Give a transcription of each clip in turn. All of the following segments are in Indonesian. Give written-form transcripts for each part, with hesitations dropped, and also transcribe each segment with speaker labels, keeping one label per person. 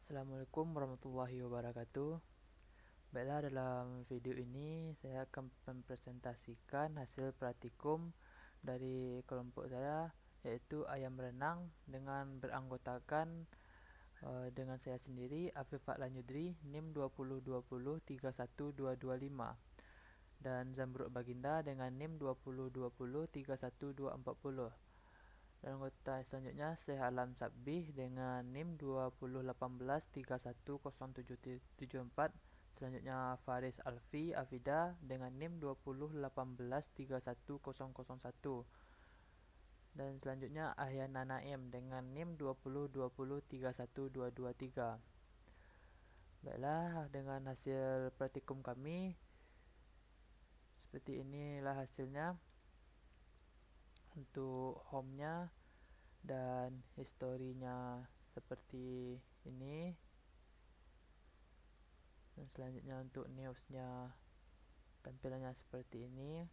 Speaker 1: Assalamualaikum warahmatullahi wabarakatuh. Baiklah, dalam video ini saya akan mempresentasikan hasil praktikum dari kelompok saya, yaitu ayam berenang, dengan beranggotakan dengan saya sendiri, Afif Fadlan Yudri, NIM 202031225, dan Zamrud Baginda dengan NIM 202031240. Dan anggota selanjutnya Syekh Alam Sabih dengan NIM 2018310774. Selanjutnya Faris Alfi Afida dengan NIM 2018310101. Dan selanjutnya Ahyana Naim dengan NIM 2020312223. Baiklah, dengan hasil praktikum kami seperti inilah hasilnya. Untuk home-nya dan historinya seperti ini, dan selanjutnya untuk news-nya tampilannya seperti ini,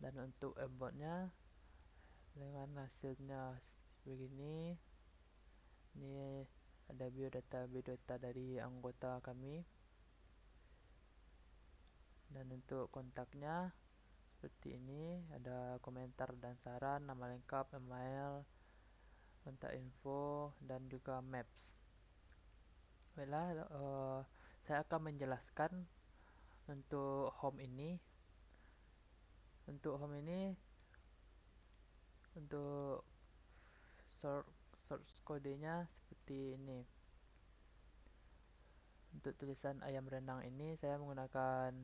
Speaker 1: dan untuk about-nya dengan hasilnya begini. Ini ada biodata dari anggota kami, dan untuk kontaknya seperti ini, ada komentar dan saran, nama lengkap, email, kontak info, dan juga maps. Baiklah, saya akan menjelaskan untuk home ini. Untuk source kodenya seperti ini. Untuk tulisan ayam renang ini saya menggunakan,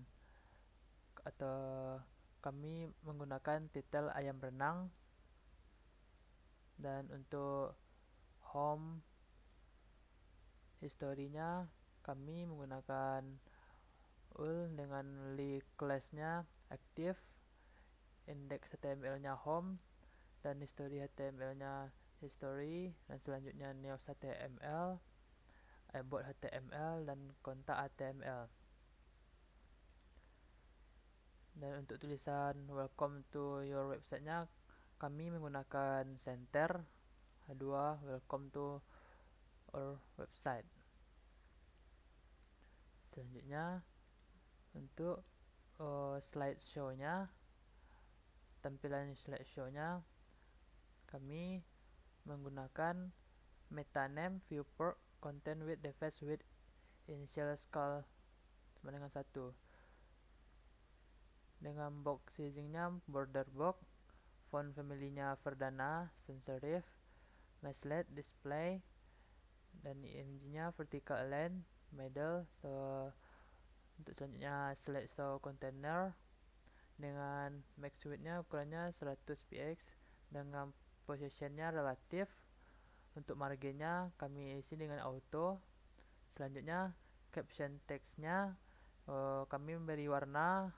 Speaker 1: atau kami menggunakan titel ayam renang. Dan untuk home historinya kami menggunakan UL dengan link class-nya aktif, indeks HTML-nya home, dan history HTML-nya history, dan selanjutnya news HTML, about HTML, dan kontak HTML. Dan untuk tulisan welcome to your website-nya kami menggunakan center H2 welcome to our website. Selanjutnya untuk slideshow-nya, tampilan slideshow-nya kami menggunakan meta name viewport content with device with initial scale sama dengan 1, dengan box sizing-nya border box, font family-nya Verdana sans serif, masslet display, dan image-nya vertical align middle. Untuk selanjutnya slideshow container dengan max width-nya ukurannya 100 px dengan position-nya relatif. Untuk margin-nya kami isi dengan auto. Selanjutnya caption text-nya kami memberi warna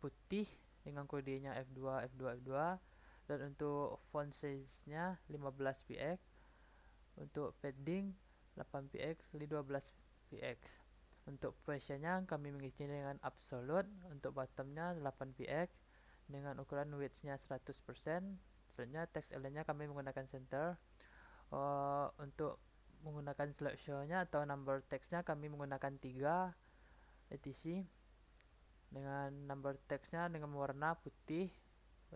Speaker 1: putih dengan kodenya F2 F2 F2. Dan untuk font size-nya 15 px. Untuk padding 8 px 12 px. Untuk position-nya kami mengisi dengan absolute. Untuk bottom-nya 8 px dengan ukuran width-nya 100%. Selanjutnya text element-nya kami menggunakan center. Untuk menggunakan slideshow-nya atau number text-nya kami menggunakan 3 etc. dengan number text-nya dengan warna putih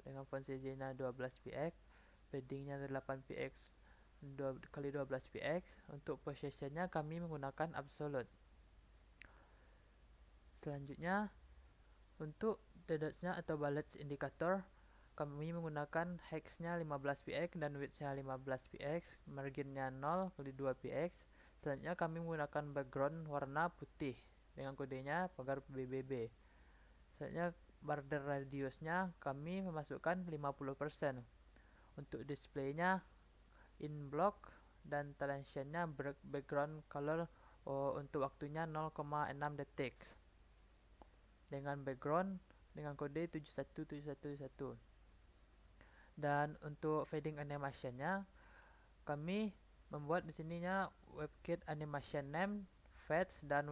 Speaker 1: dengan font size-nya 12 px, padding-nya 8 px 2 kali 12 px. Untuk position-nya kami menggunakan absolute. Selanjutnya untuk the dots-nya atau bullets indicator kami menggunakan hex-nya 15 px dan width-nya 15 px, margin-nya 0 kali 2 px. Selanjutnya kami menggunakan background warna putih dengan kodenya pagar BBB. Selanjutnya border radius-nya kami memasukkan 50%. Untuk display-nya in block, dan transition-nya background color untuk waktunya 0,6 detik dengan background dengan kode 71711. Dan untuk fading animation-nya kami membuat di sininya WebKit animation name, fades, dan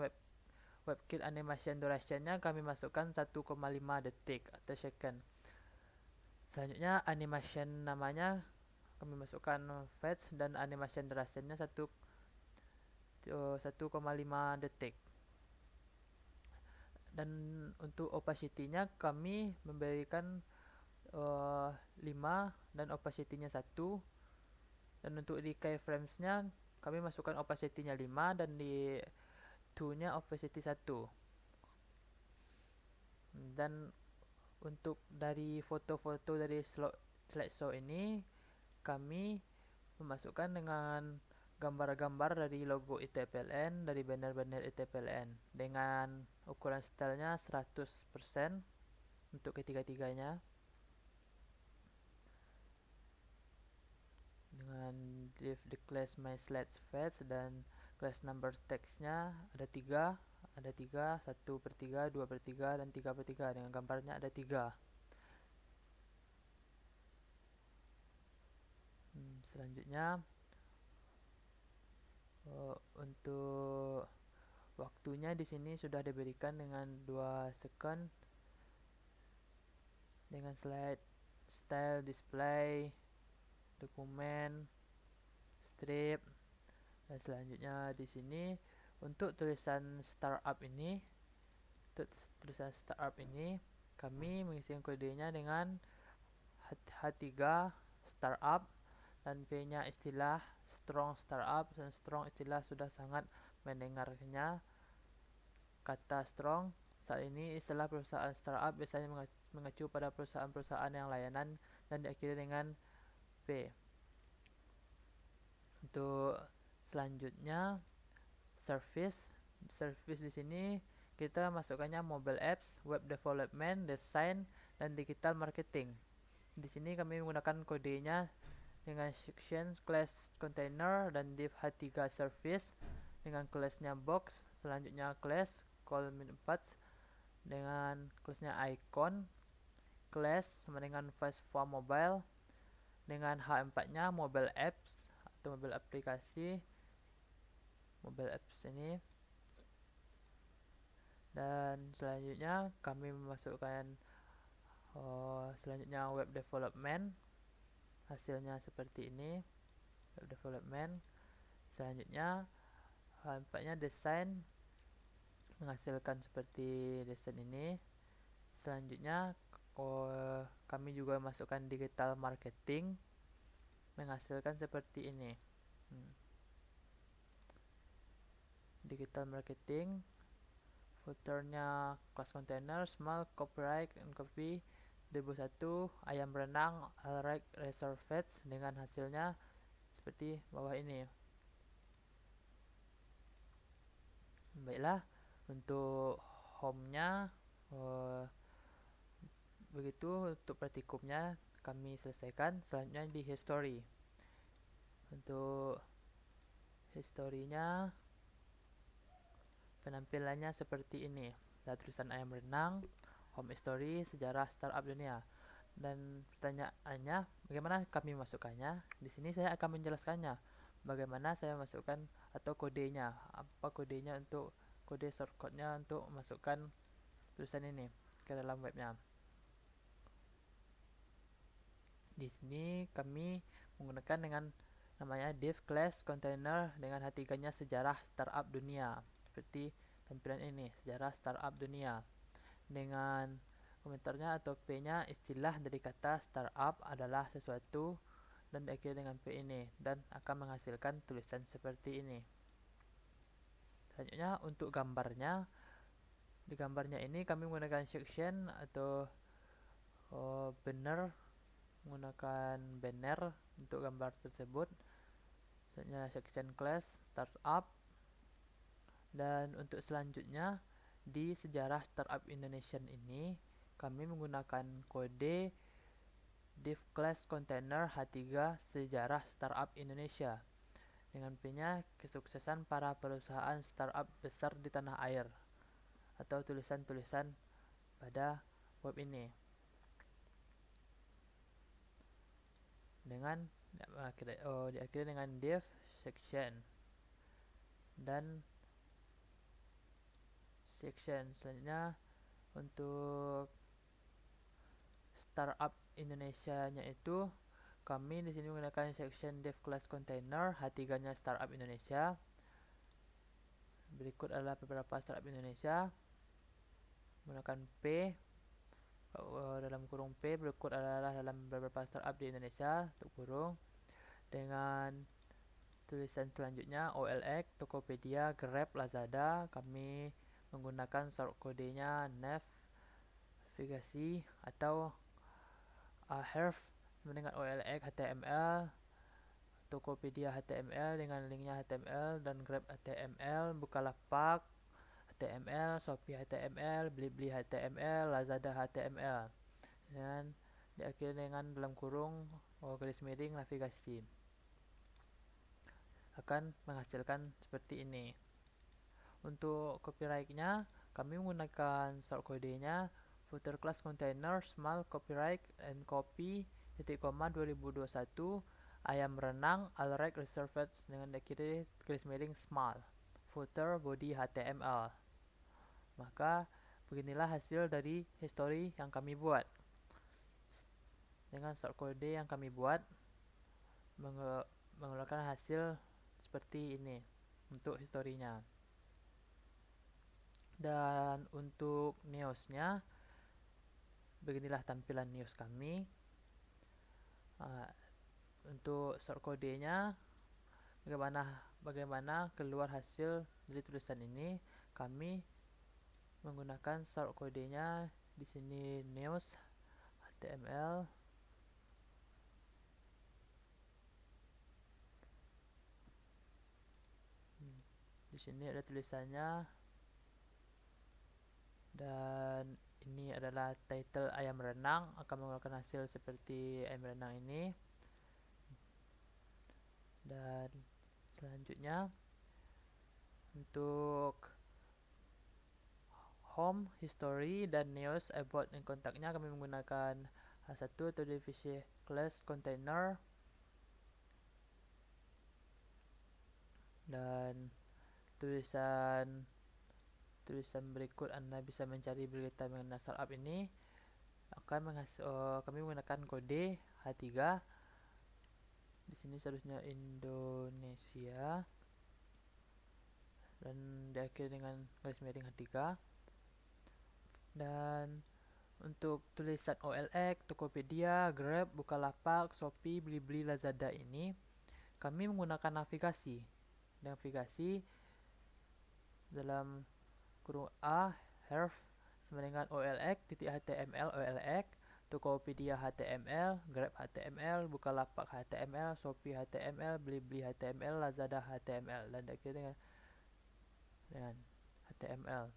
Speaker 1: WebKit animation duration-nya kami masukkan 1,5 detik atau second. Selanjutnya animation namanya kami masukkan fetch dan animation durationnya 1,5 detik. Dan untuk opacity-nya kami memberikan 5 dan opacity-nya 1. Dan untuk di keyframes-nya kami masukkan opacity-nya 5 dan di 2-nya opacity 1. Dan untuk dari foto-foto dari slideshow ini kami memasukkan dengan gambar-gambar dari logo ITPLN, dari banner-banner ITPLN dengan ukuran stylenya 100% untuk ketiga-tiganya, dengan div the class my slides fetch dan class number text-nya ada 3, 1/3, 2/3, dan 3/3. Dengan gambarnya ada 3. Selanjutnya untuk waktunya di sini sudah diberikan dengan 2 second dengan slide style display, dokumen, strip. Dan selanjutnya di sini untuk tulisan startup ini, kami mengisi kodenya dengan H3 startup dan P-nya istilah strong startup, dan strong istilah sudah sangat mendengarnya kata strong. Saat ini istilah perusahaan startup biasanya mengacu pada perusahaan-perusahaan yang layanan dan diakhiri dengan P. Untuk selanjutnya service di sini kita masukkannya mobile apps, web development, design, dan digital marketing. Di sini kami menggunakan kodenya dengan section class container dan div h3 service dengan classnya box. Selanjutnya class call path dengan classnya icon, class sama dengan fast for mobile, dengan h4-nya mobile apps atau mobile aplikasi, mobile apps ini. Dan selanjutnya kami memasukkan selanjutnya web development, hasilnya seperti ini, web development. Selanjutnya H4-nya desain, menghasilkan seperti desain ini. Selanjutnya kami juga masukkan digital marketing, menghasilkan seperti ini. Digital marketing, footernya class container, small, copyright, and copy, debu 1, ayam berenang, alright, reserve fetch, dengan hasilnya seperti bawah ini. Baiklah, untuk home-nya begitu. Untuk praktikumnya kami selesaikan. Selanjutnya di history. Untuk historinya penampilannya seperti ini. Ada tulisan ayam renang, home history, sejarah startup dunia. Dan pertanyaannya, bagaimana kami masukkannya? Di sini saya akan menjelaskannya. Bagaimana saya masukkan atau kodenya. Apa kodenya untuk kode shortcode-nya untuk masukkan tulisan ini ke dalam webnya. Di sini kami menggunakan dengan namanya div class container dengan H3-nya sejarah startup dunia. Seperti tampilan ini, sejarah startup dunia. Dengan komentarnya atau P-nya istilah dari kata startup adalah sesuatu dan diakhiri dengan P ini dan akan menghasilkan tulisan seperti ini. Selanjutnya untuk gambarnya, di gambarnya ini kami menggunakan section atau banner, menggunakan banner untuk gambar tersebut. Selanjutnya section class startup. Dan untuk selanjutnya di sejarah startup Indonesia ini kami menggunakan kode div class container H3 sejarah startup Indonesia dengan P-nya kesuksesan para perusahaan startup besar di tanah air atau tulisan-tulisan pada web ini. Dengan diakhiri dengan div section dan section. Selanjutnya untuk startup Indonesia nya itu kami di sini menggunakan section div class container, H3-nya startup Indonesia. Berikut adalah beberapa startup Indonesia. Menggunakan P, dalam kurung P, berikut adalah dalam beberapa startup di Indonesia, tutup kurung. Dengan tulisan selanjutnya OLX, Tokopedia, Grab, Lazada. Kami menggunakan short kodenya navigasi atau href sama dengan OLX HTML, Tokopedia HTML dengan linknya HTML, dan Grab HTML, Bukalapak HTML, Shopee HTML, Blibli HTML, Lazada HTML, dan diakhiri dengan dalam kurung garis miring navigasi. Akan menghasilkan seperti ini. Untuk copyright-nya, kami menggunakan short kodenya footer class container small copyright and copy titik koma 2021 ayam renang alright reserved dengan diakhiri garis miring small footer body HTML. Maka beginilah hasil dari history yang kami buat. Dengan short kode yang kami buat mengeluarkan hasil seperti ini untuk historinya. Dan untuk newsnya, beginilah tampilan news kami. Untuk short kodenya, bagaimana keluar hasil dari tulisan ini, kami menggunakan short kodenya di sini news HTML. Di sini ada tulisannya, dan ini adalah title ayam renang, akan mengeluarkan hasil seperti ayam renang ini. Dan selanjutnya untuk home, history, dan news about dan kontaknya kami menggunakan H1 atau divisi class container. Dan tulisan berikut Anda bisa mencari berita mengenai startup ini. Kami menggunakan kode H3. Di sini seharusnya Indonesia dan diakhiri dengan garis miring H3. Dan untuk tulisan OLX, Tokopedia, Grab, Bukalapak, Shopee, Blibli, Lazada ini kami menggunakan navigasi dalam kurung A href sama dengan OLX titik HTML OLX, Tokopedia HTML, Grab HTML, Bukalapak HTML, Shopee HTML, Blibli HTML, Lazada HTML, dan akhirnya dengan HTML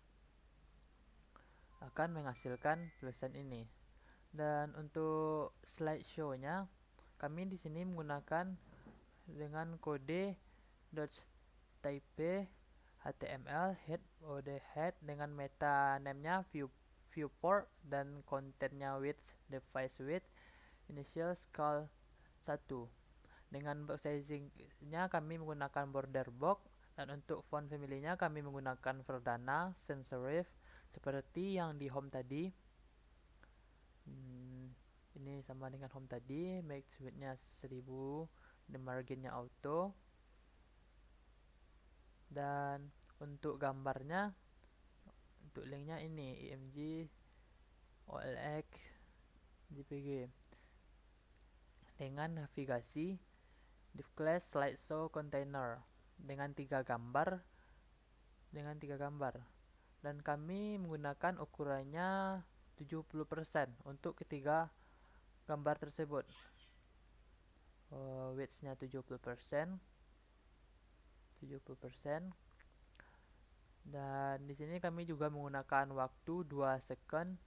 Speaker 1: akan menghasilkan tulisan ini. Dan untuk slideshow-nya, kami di sini menggunakan dengan kode .type HTML head dengan meta name-nya viewport dan kontennya width device width initial scale 1. Dengan box sizing-nya kami menggunakan border box, dan untuk font family-nya kami menggunakan Verdana sans serif seperti yang di home tadi. Ini sama dengan home tadi, max width-nya 1000, dan margin-nya auto. Dan untuk gambarnya, untuk linknya ini img OLX JPG dengan navigasi div class slideshow container dengan 3 gambar, dan kami menggunakan ukurannya 70% untuk ketiga gambar tersebut. Width-nya 70%, dan di sini kami juga menggunakan waktu 2 second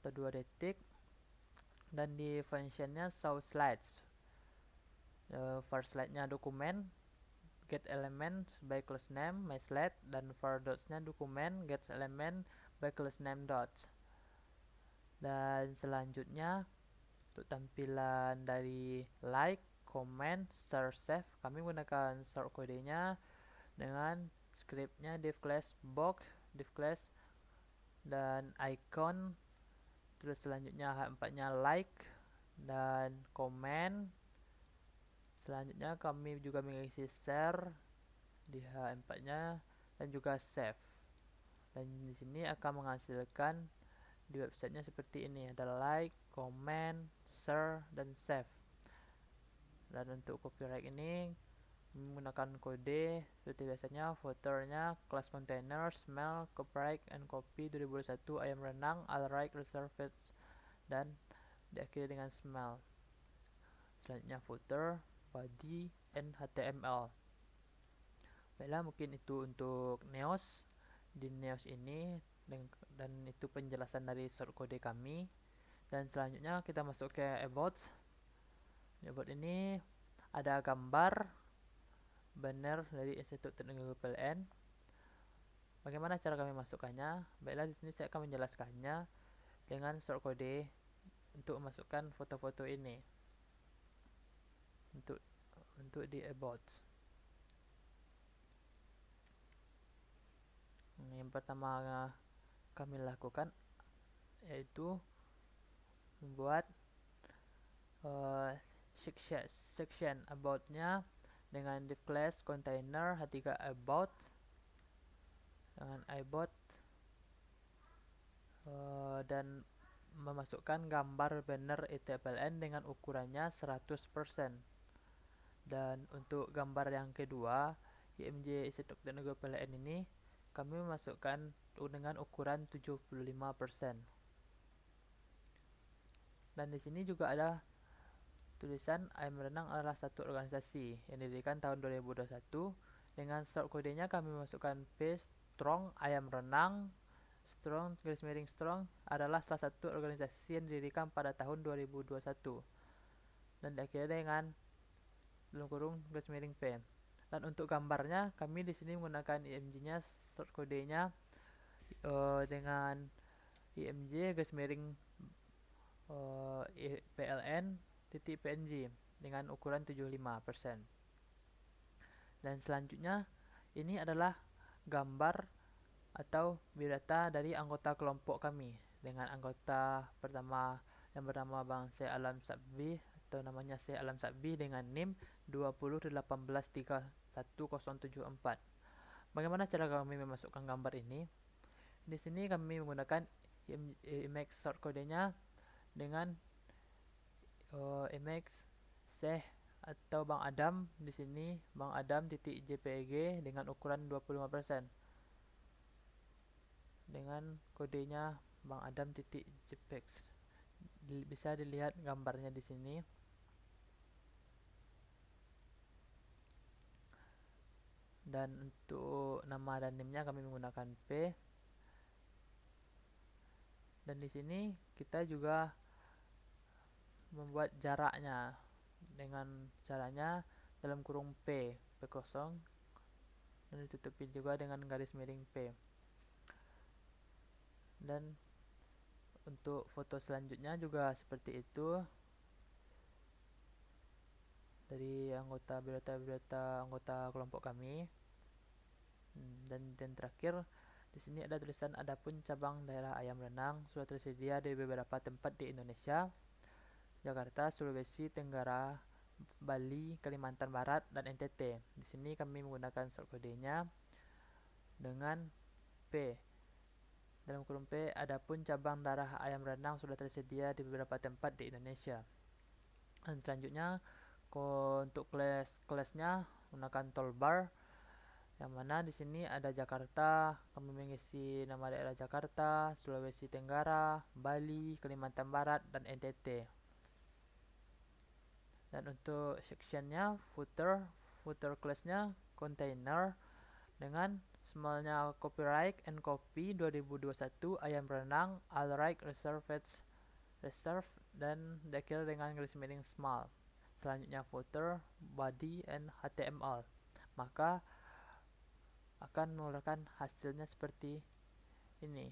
Speaker 1: atau 2 detik, dan di functionnya show slides. First slide-nya dokumen get element by class name my slide, dan for dots-nya dokumen get element by class name dots. Dan selanjutnya untuk tampilan dari like, comment, share, save, kami menggunakan short kodenya dengan scriptnya div class box, div class, dan icon. Terus selanjutnya H4-nya like, dan komen. Selanjutnya kami juga mengisi share di H4-nya dan juga save. Dan di sini akan menghasilkan di websitenya seperti ini, ada like, comment, share, dan save. Dan untuk copyright ini menggunakan kode seperti biasanya, footernya class container smell copyright and copy 2021 ayam renang alright reserved dan diakhiri dengan smell. Selanjutnya footer, body, and HTML. Baiklah, mungkin itu untuk Neos. Di Neos ini dan itu penjelasan dari shortcode kami. Dan selanjutnya kita masuk ke about. Di about ini ada gambar banner dari Institut Teknologi PLN. Bagaimana cara kami masukkannya? Baiklah, di sini saya akan menjelaskannya dengan shortcode untuk memasukkan foto-foto ini untuk di about. Yang pertama kami lakukan yaitu membuat section about-nya dengan div class container h3 about dengan about dan memasukkan gambar banner ETPLN dengan ukurannya 100%. Dan untuk gambar yang kedua, IMJ Institut Teknologi PLN ini kami memasukkan dengan ukuran 75%. Dan di sini juga ada tulisan Ayam Renang adalah satu organisasi yang didirikan tahun 2021. Dengan short kodenya kami masukkan P strong Ayam Renang strong garis miring strong adalah salah satu organisasi yang didirikan pada tahun 2021 dan diakhiri dengan dalam kurung garis miring P. Dan untuk gambarnya kami di sini menggunakan IMG-nya short kodenya dengan IMG garis miring PLN.png dengan ukuran 75%. Dan selanjutnya ini adalah gambar atau biodata dari anggota kelompok kami dengan anggota pertama yang bernama Bang Syekh Alam Sabbi atau namanya Syekh Alam Sabbi dengan NIM 201831074. Bagaimana cara kami memasukkan gambar ini? Di sini kami menggunakan image short kodenya dengan image Syekh atau Bang Adam. Di sini Bang Adam titik JPG dengan ukuran 25%. Dengan kodenya Bang Adam titik JPEG. Bisa dilihat gambarnya di sini. Dan untuk nama dan NIM-nya kami menggunakan P. Dan di sini kita juga membuat jaraknya dengan caranya dalam kurung P kosong dan ditutupi juga dengan garis miring P. Dan untuk foto selanjutnya juga seperti itu dari anggota biodata anggota kelompok kami. Dan terakhir di sini ada tulisan adapun cabang daerah ayam renang sudah tersedia di beberapa tempat di Indonesia, Jakarta, Sulawesi Tenggara, Bali, Kalimantan Barat, dan NTT. Di sini kami menggunakan short kodenya dengan P. Dalam kurung P, adapun cabang daerah ayam renang sudah tersedia di beberapa tempat di Indonesia. Dan selanjutnya untuk kelasnya menggunakan toolbar, yang mana di sini ada Jakarta, kami mengisi nama daerah Jakarta, Sulawesi Tenggara, Bali, Kalimantan Barat, dan NTT. Dan untuk sectionnya footer classnya container dengan smallnya copyright and copy 2021 ayam renang alright reserve dan diakhiri dengan garis miring small. Selanjutnya footer, body, and HTML. Maka akan mengeluarkan hasilnya seperti ini.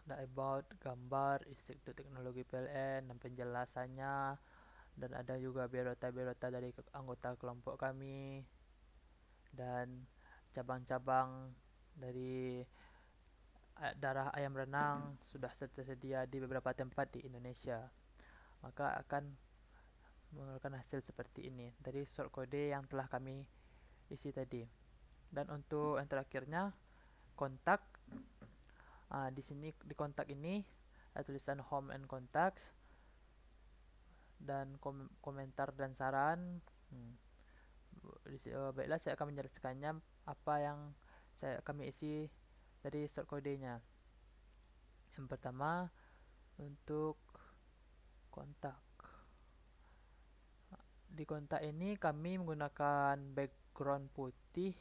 Speaker 1: Ada about, gambar, Institut Teknologi PLN, dan penjelasannya. Dan ada juga biodata dari anggota kelompok kami. Dan cabang-cabang dari darah ayam renang sudah tersedia di beberapa tempat di Indonesia. maka akan mengeluarkan hasil seperti ini dari shortcode yang telah kami isi tadi. Dan untuk yang terakhirnya kontak, di sini di kontak ini ada tulisan home and contacts dan komentar dan saran. Baiklah, saya akan menjelaskannya apa yang kami isi dari shortcode-nya. Yang pertama, untuk kontak. Di kontak ini kami menggunakan background putih,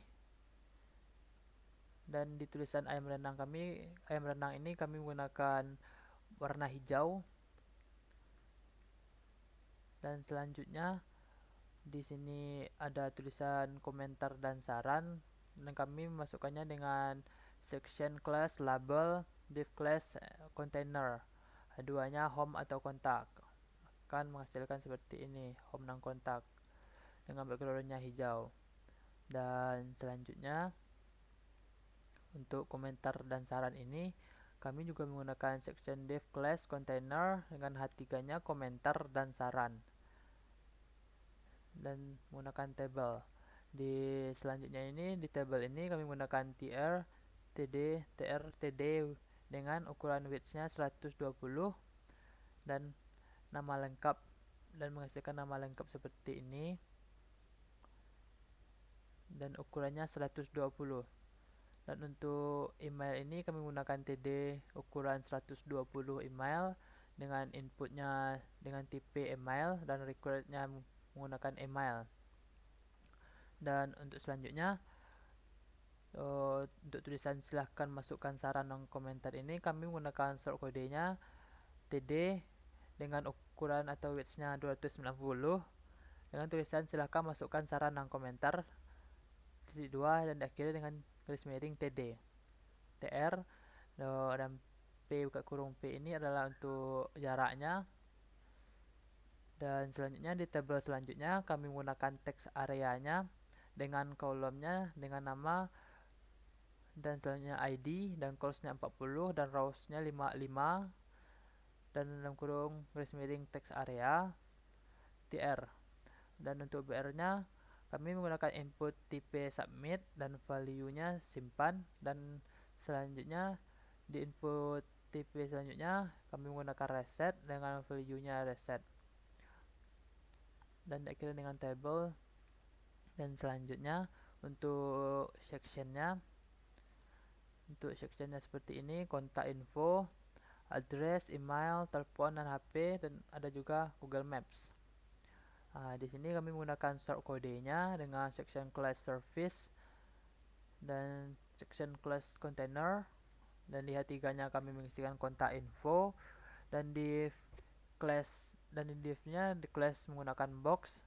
Speaker 1: dan di tulisan ayam renang ini kami menggunakan warna hijau. Dan selanjutnya di sini ada tulisan komentar dan saran, dan kami memasukkannya dengan section class label div class container, duanya home atau kontak, akan menghasilkan seperti ini, home dan kontak dengan backgroundnya hijau. Dan selanjutnya untuk komentar dan saran ini kami juga menggunakan section div class container dengan H3-nya komentar dan saran, dan menggunakan table. Di selanjutnya ini, di table ini kami menggunakan tr, td dengan ukuran width-nya 120 dan nama lengkap, dan menghasilkan nama lengkap seperti ini, dan ukurannya 120. Dan untuk email ini kami menggunakan td ukuran 120 email dengan inputnya dengan tipe email dan requirednya menggunakan email. Dan untuk selanjutnya, untuk tulisan silahkan masukkan saran dan komentar ini kami menggunakan shortcode-nya td dengan ukuran atau width-nya 290 dengan tulisan silahkan masukkan saran dan komentar titik 2 dan diakhiri dengan garis miring td. tr dan p buka kurung p ini adalah untuk jaraknya. Dan selanjutnya di tabel selanjutnya kami menggunakan teks areanya dengan kolomnya dengan nama, dan selanjutnya ID dan columns-nya 40 dan rows-nya 55, dan dalam kurung garis miring teks area tr. Dan untuk br-nya kami menggunakan input tipe submit dan value-nya simpan, dan selanjutnya di input tipe selanjutnya kami menggunakan reset dengan value-nya reset, dan diakhiri dengan table. Dan selanjutnya untuk sectionnya seperti ini, kontak info, address, email, telepon dan HP, dan ada juga Google Maps. Di sini kami menggunakan shortcode-nya dengan section class service dan section class container, dan di H3-nya kami mengisikan kontak info, dan di class dan di div-nya di class menggunakan box,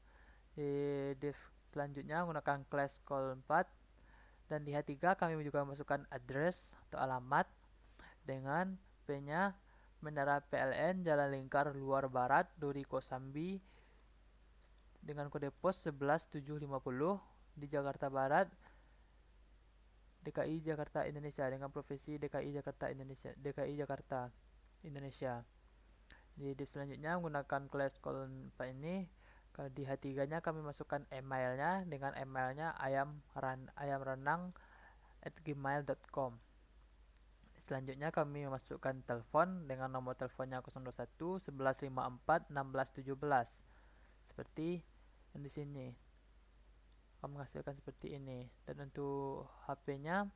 Speaker 1: di div selanjutnya menggunakan class call 4, dan di H3 kami juga masukkan address atau alamat dengan P-nya Menara PLN Jalan Lingkar Luar Barat Duri Kosambi dengan kode pos 11750 di Jakarta Barat, DKI Jakarta Indonesia, dengan provinsi DKI Jakarta Indonesia. Di div selanjutnya menggunakan class call 4 ini, di H3-nya kami masukkan emailnya dengan emailnya ayamrenang@gmail.com. Selanjutnya kami memasukkan telepon dengan nomor teleponnya 021 1154 1617 seperti yang di sini. Kami menghasilkan seperti ini. Dan untuk HP-nya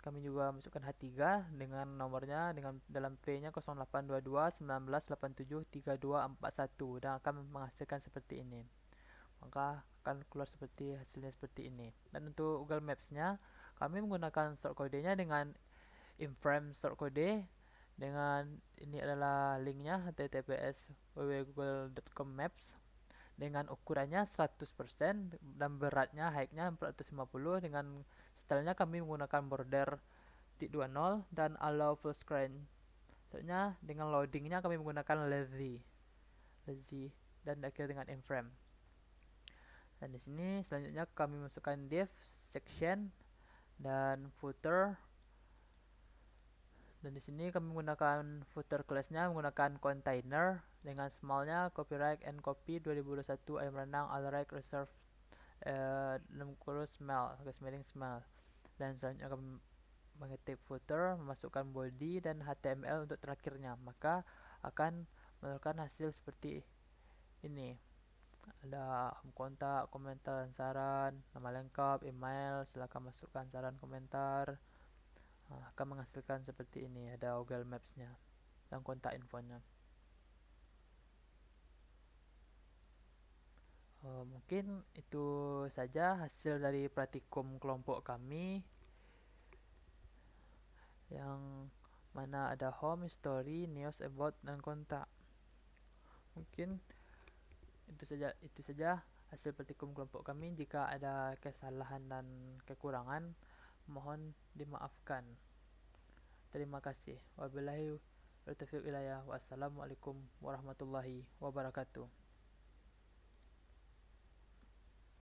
Speaker 1: kami juga masukkan H3 dengan nomornya dengan dalam P-nya 0822 1987 3241 dan akan menghasilkan seperti ini. Maka akan keluar seperti hasilnya seperti ini. Dan untuk Google Maps-nya kami menggunakan shortcode-nya dengan inframe shortcode, dengan ini adalah linknya https www.google.com maps dengan ukurannya 100% dan beratnya height-nya 450, dengan stylenya kami menggunakan border 20 dan allow full screen. Soalnya dengan loadingnya kami menggunakan lazy dan akhir dengan inframe. Dan di sini selanjutnya kami masukkan div, section dan footer, Dan di sini kami menggunakan footer class-nya menggunakan container dengan small-nya copyright and copy 2021 ayam renang alright reserve dalam kurus smell garis miring smell. Dan selanjutnya kami mengetik footer, memasukkan body dan HTML untuk terakhirnya, maka akan mengeluarkan hasil seperti ini. Ada home kontak, komentar dan saran, nama lengkap, email, silakan masukkan saran komentar. Akan menghasilkan seperti ini, ada Google Maps-nya dan kontak infonya. Mungkin itu saja hasil dari praktikum kelompok kami, yang mana ada home, story, news, about, dan kontak. Mungkin itu saja hasil praktikum kelompok kami. Jika ada kesalahan dan kekurangan, mohon dimaafkan. Terima kasih. Wabillahi taufiq hidayah. Wassalamualaikum warahmatullahi wabarakatuh.